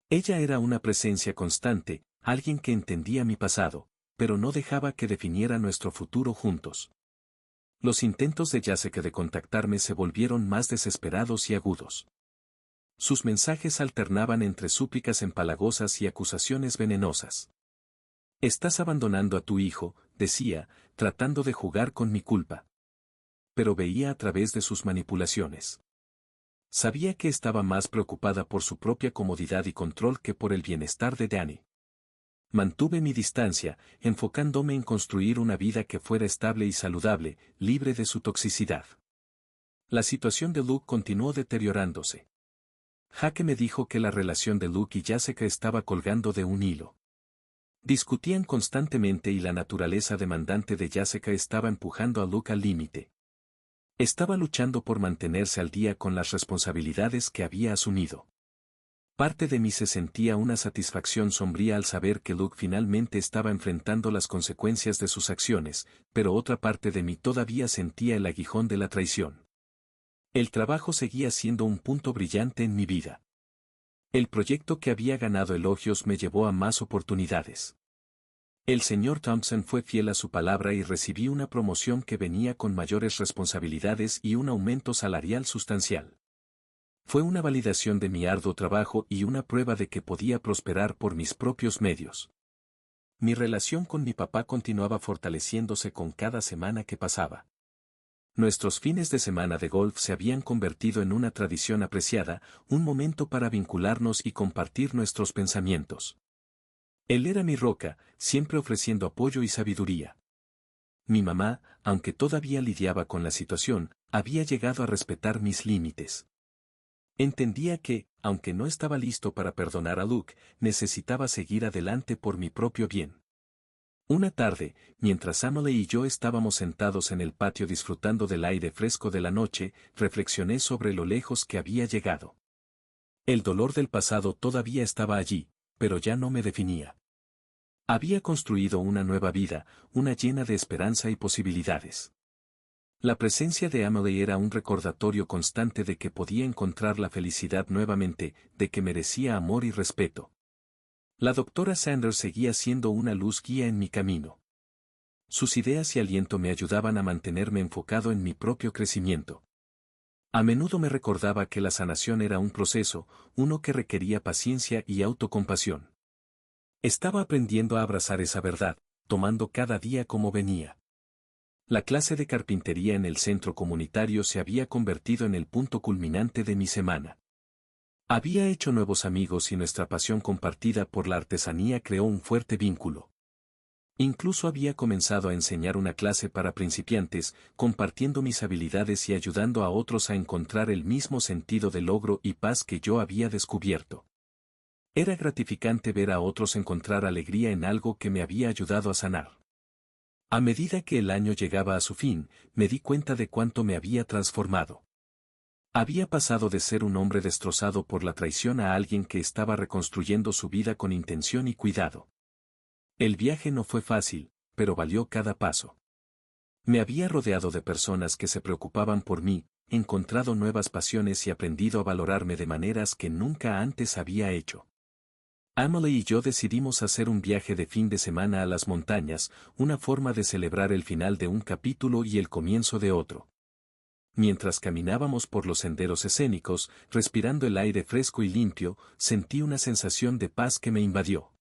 Ella era una presencia constante, alguien que entendía mi pasado, pero no dejaba que definiera nuestro futuro juntos. Los intentos de Jessica de contactarme se volvieron más desesperados y agudos. Sus mensajes alternaban entre súplicas empalagosas y acusaciones venenosas. «Estás abandonando a tu hijo», decía, tratando de jugar con mi culpa. Pero veía a través de sus manipulaciones. Sabía que estaba más preocupada por su propia comodidad y control que por el bienestar de Danny. Mantuve mi distancia, enfocándome en construir una vida que fuera estable y saludable, libre de su toxicidad. La situación de Luke continuó deteriorándose. Jake me dijo que la relación de Luke y Jessica estaba colgando de un hilo. Discutían constantemente y la naturaleza demandante de Jessica estaba empujando a Luke al límite. Estaba luchando por mantenerse al día con las responsabilidades que había asumido. Parte de mí se sentía una satisfacción sombría al saber que Luke finalmente estaba enfrentando las consecuencias de sus acciones, pero otra parte de mí todavía sentía el aguijón de la traición. El trabajo seguía siendo un punto brillante en mi vida. El proyecto que había ganado elogios me llevó a más oportunidades. El señor Thompson fue fiel a su palabra y recibí una promoción que venía con mayores responsabilidades y un aumento salarial sustancial. Fue una validación de mi arduo trabajo y una prueba de que podía prosperar por mis propios medios. Mi relación con mi papá continuaba fortaleciéndose con cada semana que pasaba. Nuestros fines de semana de golf se habían convertido en una tradición apreciada, un momento para vincularnos y compartir nuestros pensamientos. Él era mi roca, siempre ofreciendo apoyo y sabiduría. Mi mamá, aunque todavía lidiaba con la situación, había llegado a respetar mis límites. Entendía que, aunque no estaba listo para perdonar a Luke, necesitaba seguir adelante por mi propio bien. Una tarde, mientras Emily y yo estábamos sentados en el patio disfrutando del aire fresco de la noche, reflexioné sobre lo lejos que había llegado. El dolor del pasado todavía estaba allí, pero ya no me definía. Había construido una nueva vida, una llena de esperanza y posibilidades. La presencia de Emily era un recordatorio constante de que podía encontrar la felicidad nuevamente, de que merecía amor y respeto. La doctora Sanders seguía siendo una luz guía en mi camino. Sus ideas y aliento me ayudaban a mantenerme enfocado en mi propio crecimiento. A menudo me recordaba que la sanación era un proceso, uno que requería paciencia y autocompasión. Estaba aprendiendo a abrazar esa verdad, tomando cada día como venía. La clase de carpintería en el centro comunitario se había convertido en el punto culminante de mi semana. Había hecho nuevos amigos y nuestra pasión compartida por la artesanía creó un fuerte vínculo. Incluso había comenzado a enseñar una clase para principiantes, compartiendo mis habilidades y ayudando a otros a encontrar el mismo sentido de logro y paz que yo había descubierto. Era gratificante ver a otros encontrar alegría en algo que me había ayudado a sanar. A medida que el año llegaba a su fin, me di cuenta de cuánto me había transformado. Había pasado de ser un hombre destrozado por la traición a alguien que estaba reconstruyendo su vida con intención y cuidado. El viaje no fue fácil, pero valió cada paso. Me había rodeado de personas que se preocupaban por mí, encontrado nuevas pasiones y aprendido a valorarme de maneras que nunca antes había hecho. Emily y yo decidimos hacer un viaje de fin de semana a las montañas, una forma de celebrar el final de un capítulo y el comienzo de otro. Mientras caminábamos por los senderos escénicos, respirando el aire fresco y limpio, sentí una sensación de paz que me invadió.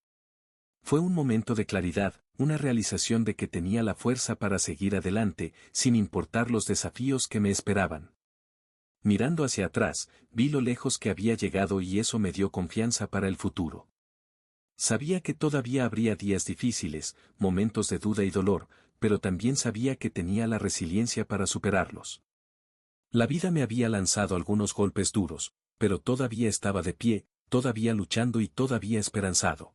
Fue un momento de claridad, una realización de que tenía la fuerza para seguir adelante, sin importar los desafíos que me esperaban. Mirando hacia atrás, vi lo lejos que había llegado y eso me dio confianza para el futuro. Sabía que todavía habría días difíciles, momentos de duda y dolor, pero también sabía que tenía la resiliencia para superarlos. La vida me había lanzado algunos golpes duros, pero todavía estaba de pie, todavía luchando y todavía esperanzado.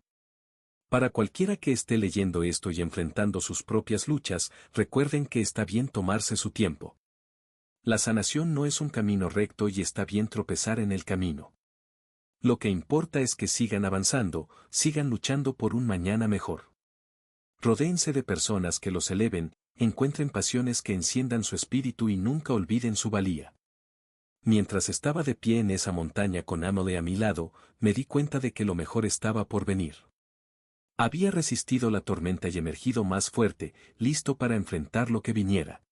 Para cualquiera que esté leyendo esto y enfrentando sus propias luchas, recuerden que está bien tomarse su tiempo. La sanación no es un camino recto y está bien tropezar en el camino. Lo que importa es que sigan avanzando, sigan luchando por un mañana mejor. Rodéense de personas que los eleven, encuentren pasiones que enciendan su espíritu y nunca olviden su valía. Mientras estaba de pie en esa montaña con Emily a mi lado, me di cuenta de que lo mejor estaba por venir. Había resistido la tormenta y emergido más fuerte, listo para enfrentar lo que viniera.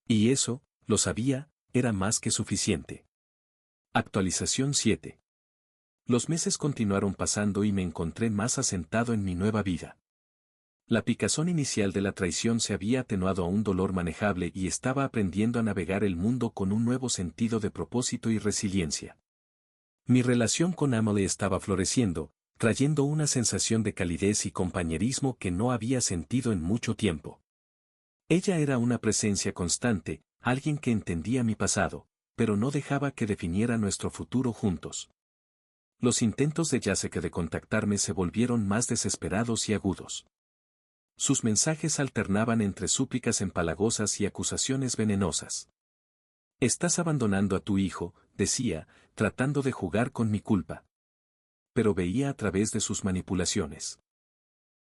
Y eso, lo sabía, era más que suficiente. Actualización 7. Los meses continuaron pasando y me encontré más asentado en mi nueva vida. La picazón inicial de la traición se había atenuado a un dolor manejable y estaba aprendiendo a navegar el mundo con un nuevo sentido de propósito y resiliencia. Mi relación con Emily estaba floreciendo, trayendo una sensación de calidez y compañerismo que no había sentido en mucho tiempo. Ella era una presencia constante, alguien que entendía mi pasado, pero no dejaba que definiera nuestro futuro juntos. Los intentos de Jessica de contactarme se volvieron más desesperados y agudos. Sus mensajes alternaban entre súplicas empalagosas y acusaciones venenosas. «Estás abandonando a tu hijo», decía, tratando de jugar con mi culpa. Pero veía a través de sus manipulaciones.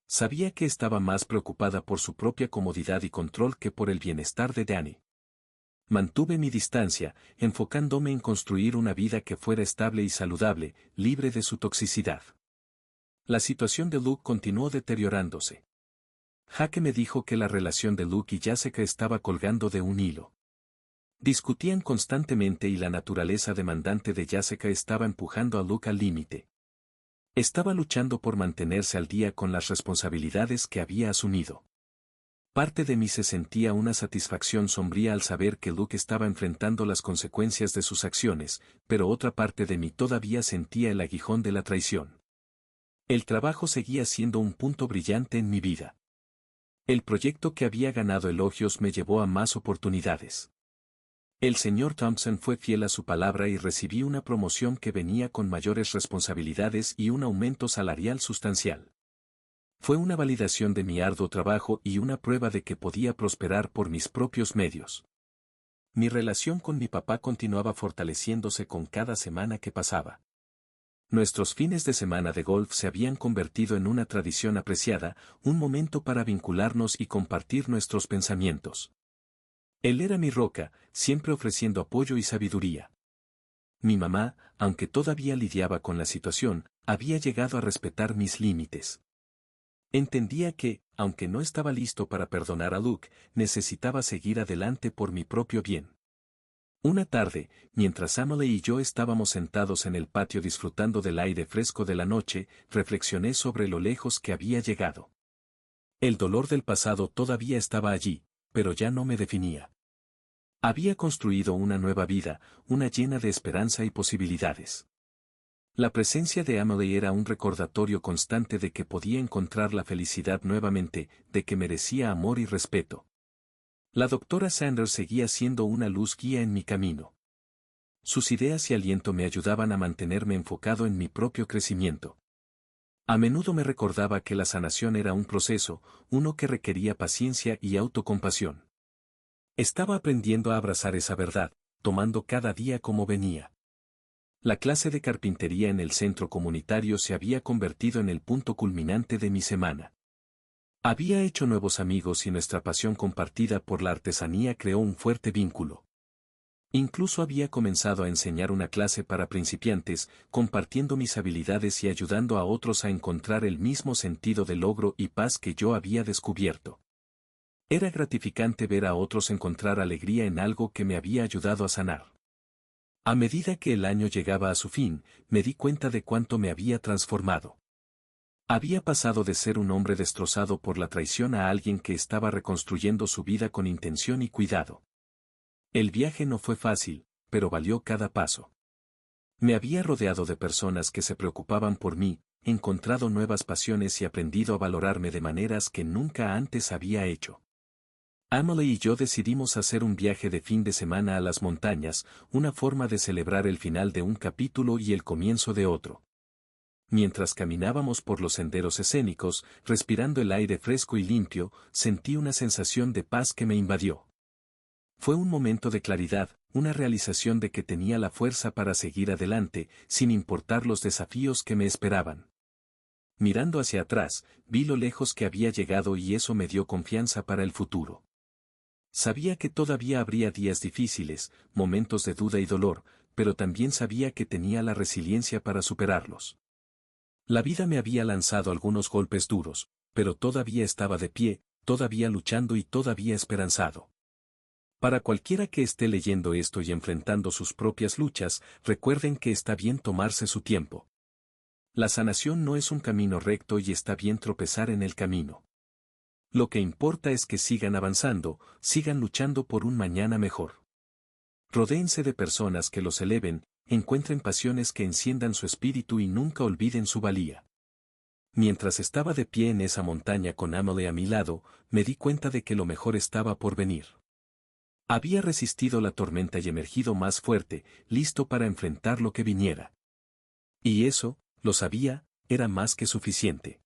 Sabía que estaba más preocupada por su propia comodidad y control que por el bienestar de Danny. Mantuve mi distancia, enfocándome en construir una vida que fuera estable y saludable, libre de su toxicidad. La situación de Luke continuó deteriorándose. Jake me dijo que la relación de Luke y Jessica estaba colgando de un hilo. Discutían constantemente y la naturaleza demandante de Jessica estaba empujando a Luke al límite. Estaba luchando por mantenerse al día con las responsabilidades que había asumido. Parte de mí se sentía una satisfacción sombría al saber que Luke estaba enfrentando las consecuencias de sus acciones, pero otra parte de mí todavía sentía el aguijón de la traición. El trabajo seguía siendo un punto brillante en mi vida. El proyecto que había ganado elogios me llevó a más oportunidades. El señor Thompson fue fiel a su palabra y recibí una promoción que venía con mayores responsabilidades y un aumento salarial sustancial. Fue una validación de mi arduo trabajo y una prueba de que podía prosperar por mis propios medios. Mi relación con mi papá continuaba fortaleciéndose con cada semana que pasaba. Nuestros fines de semana de golf se habían convertido en una tradición apreciada, un momento para vincularnos y compartir nuestros pensamientos. Él era mi roca, siempre ofreciendo apoyo y sabiduría. Mi mamá, aunque todavía lidiaba con la situación, había llegado a respetar mis límites. Entendía que, aunque no estaba listo para perdonar a Luke, necesitaba seguir adelante por mi propio bien. Una tarde, mientras Emily y yo estábamos sentados en el patio disfrutando del aire fresco de la noche, reflexioné sobre lo lejos que había llegado. El dolor del pasado todavía estaba allí, pero ya no me definía. Había construido una nueva vida, una llena de esperanza y posibilidades. La presencia de Emily era un recordatorio constante de que podía encontrar la felicidad nuevamente, de que merecía amor y respeto. La doctora Sanders seguía siendo una luz guía en mi camino. Sus ideas y aliento me ayudaban a mantenerme enfocado en mi propio crecimiento. A menudo me recordaba que la sanación era un proceso, uno que requería paciencia y autocompasión. Estaba aprendiendo a abrazar esa verdad, tomando cada día como venía. La clase de carpintería en el centro comunitario se había convertido en el punto culminante de mi semana. Había hecho nuevos amigos y nuestra pasión compartida por la artesanía creó un fuerte vínculo. Incluso había comenzado a enseñar una clase para principiantes, compartiendo mis habilidades y ayudando a otros a encontrar el mismo sentido de logro y paz que yo había descubierto. Era gratificante ver a otros encontrar alegría en algo que me había ayudado a sanar. A medida que el año llegaba a su fin, me di cuenta de cuánto me había transformado. Había pasado de ser un hombre destrozado por la traición a alguien que estaba reconstruyendo su vida con intención y cuidado. El viaje no fue fácil, pero valió cada paso. Me había rodeado de personas que se preocupaban por mí, encontrado nuevas pasiones y aprendido a valorarme de maneras que nunca antes había hecho. Emily y yo decidimos hacer un viaje de fin de semana a las montañas, una forma de celebrar el final de un capítulo y el comienzo de otro. Mientras caminábamos por los senderos escénicos, respirando el aire fresco y limpio, sentí una sensación de paz que me invadió. Fue un momento de claridad, una realización de que tenía la fuerza para seguir adelante, sin importar los desafíos que me esperaban. Mirando hacia atrás, vi lo lejos que había llegado y eso me dio confianza para el futuro. Sabía que todavía habría días difíciles, momentos de duda y dolor, pero también sabía que tenía la resiliencia para superarlos. La vida me había lanzado algunos golpes duros, pero todavía estaba de pie, todavía luchando y todavía esperanzado. Para cualquiera que esté leyendo esto y enfrentando sus propias luchas, recuerden que está bien tomarse su tiempo. La sanación no es un camino recto y está bien tropezar en el camino. Lo que importa es que sigan avanzando, sigan luchando por un mañana mejor. Rodéense de personas que los eleven, encuentren pasiones que enciendan su espíritu y nunca olviden su valía. Mientras estaba de pie en esa montaña con Emily a mi lado, me di cuenta de que lo mejor estaba por venir. Había resistido la tormenta y emergido más fuerte, listo para enfrentar lo que viniera. Y eso, lo sabía, era más que suficiente.